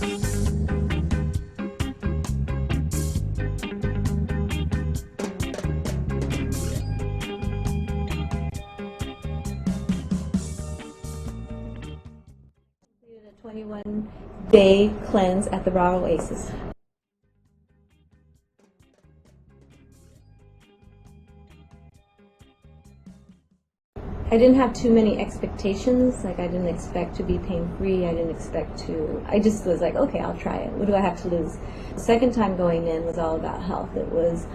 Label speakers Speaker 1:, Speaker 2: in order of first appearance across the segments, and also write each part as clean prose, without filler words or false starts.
Speaker 1: A 21-day cleanse at the Raw Oasis. I didn't have too many expectations. Like, I didn't expect to be pain-free. I didn't expect to. I just was like, okay, I'll try it. What do I have to lose? The second time going in was all about health. It was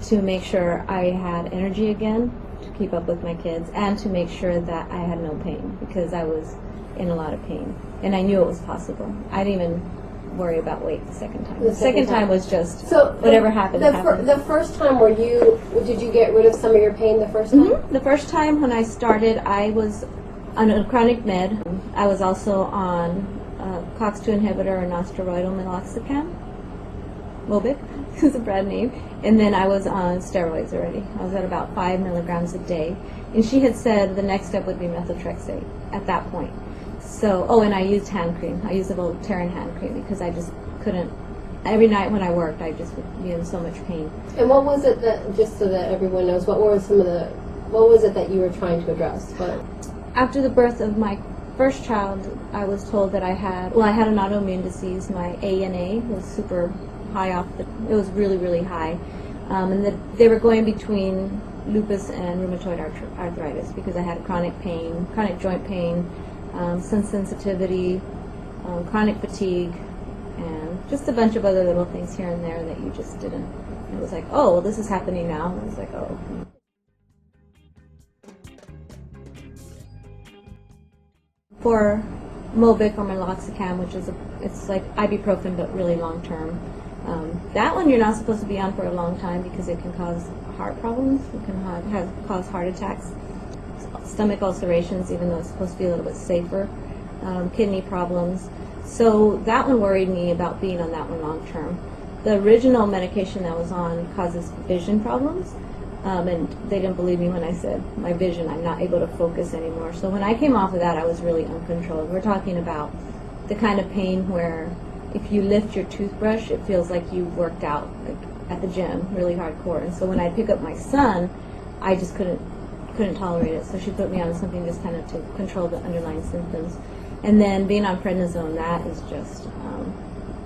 Speaker 1: to make sure I had energy again to keep up with my kids, and to make sure that I had no pain, because I was in a lot of pain, and I knew it was possible. I didn't even worry about weight the second time. The second time was just whatever happened.
Speaker 2: The first time, did you get rid of some of your pain the first time?
Speaker 1: Mm-hmm. The first time when I started, I was on a chronic med. I was also on COX-2 inhibitor or non-steroidal meloxicam. Mobic is a brand name. And then I was on steroids already. I was at about 5 milligrams a day. And she had said the next step would be methotrexate at that point. So, and I used hand cream. I used a Voltaren hand cream because I just couldn't. Every night when I worked, I just would be in so much pain.
Speaker 2: And what was it that, just so that everyone knows, what was it that you were trying to address?
Speaker 1: After the birth of my first child, I was told that I had an autoimmune disease. My ANA was super high it was really, really high. And that they were going between lupus and rheumatoid arthritis because I had chronic pain, chronic joint pain, sun sensitivity, chronic fatigue, and just a bunch of other little things here and there that you just didn't. It was like, oh, well, this is happening now. And I was like, oh. For Mobic or meloxicam, which is it's like ibuprofen but really long term. That one you're not supposed to be on for a long time because it can cause heart problems. It can cause heart attacks, stomach ulcerations, even though it's supposed to be a little bit safer, kidney problems. So that one worried me about being on that one long term. The original medication that I was on causes vision problems, and they didn't believe me when I said my vision, I'm not able to focus anymore. So when I came off of that, I was really uncontrolled. We're talking about the kind of pain where if you lift your toothbrush, it feels like you worked out, like at the gym, really hardcore. And so when I pick up my son, I just couldn't tolerate it. So she put me on something just kind of to control the underlying symptoms. And then being on prednisone, that is just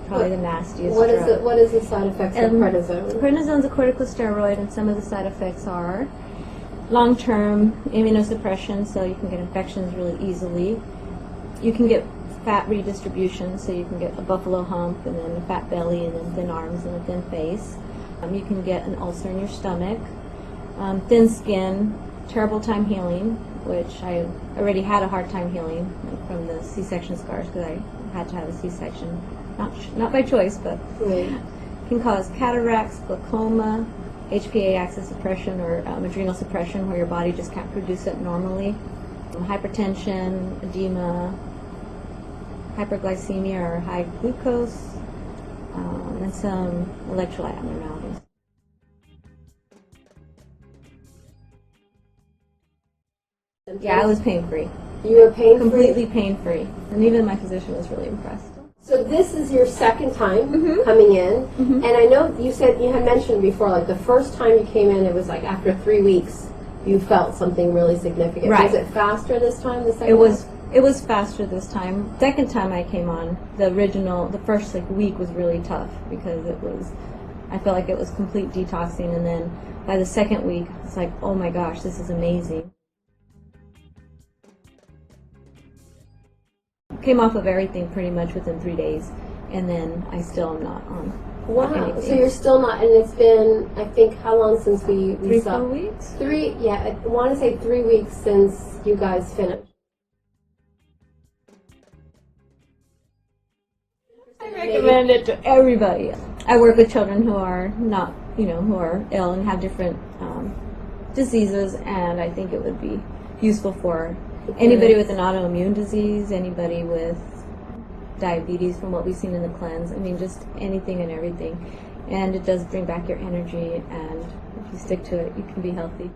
Speaker 1: probably the nastiest drug.
Speaker 2: What is the side effects of prednisone?
Speaker 1: Prednisone is a corticosteroid, and some of the side effects are long-term immunosuppression, so you can get infections really easily. You can get fat redistribution, so you can get a buffalo hump, and then a fat belly, and then thin arms and a thin face. You can get an ulcer in your stomach, thin skin, terrible time healing, which I already had a hard time healing from the C-section scars because I had to have a C-section, not by choice, but can cause cataracts, glaucoma, HPA axis suppression or adrenal suppression, where your body just can't produce it normally, hypertension, edema, hyperglycemia or high glucose, and some electrolyte abnormalities. Yeah, I was pain-free.
Speaker 2: You were pain-free?
Speaker 1: Completely pain-free. And even my physician was really impressed.
Speaker 2: So this is your second time coming in, and I know you had mentioned before, like the first time you came in, it was like after 3 weeks, you felt something really significant.
Speaker 1: Right.
Speaker 2: Was it faster this time?
Speaker 1: It was faster this time. Second time I came on, the first week was really tough because I felt like it was complete detoxing, and then by the second week, it's like, oh my gosh, this is amazing. Came off of everything pretty much within 3 days, and then I still am not on.
Speaker 2: Wow.
Speaker 1: anything.
Speaker 2: So you're still not, and it's been, I think, how long since we
Speaker 1: 4 weeks?
Speaker 2: I want to say 3 weeks since you guys finished.
Speaker 1: I recommend it to everybody. I work with children who are not, who are ill and have different diseases, and I think it would be useful for anybody with an autoimmune disease, anybody with diabetes, from what we've seen in the cleanse. I mean, just anything and everything. And it does bring back your energy, and if you stick to it, you can be healthy.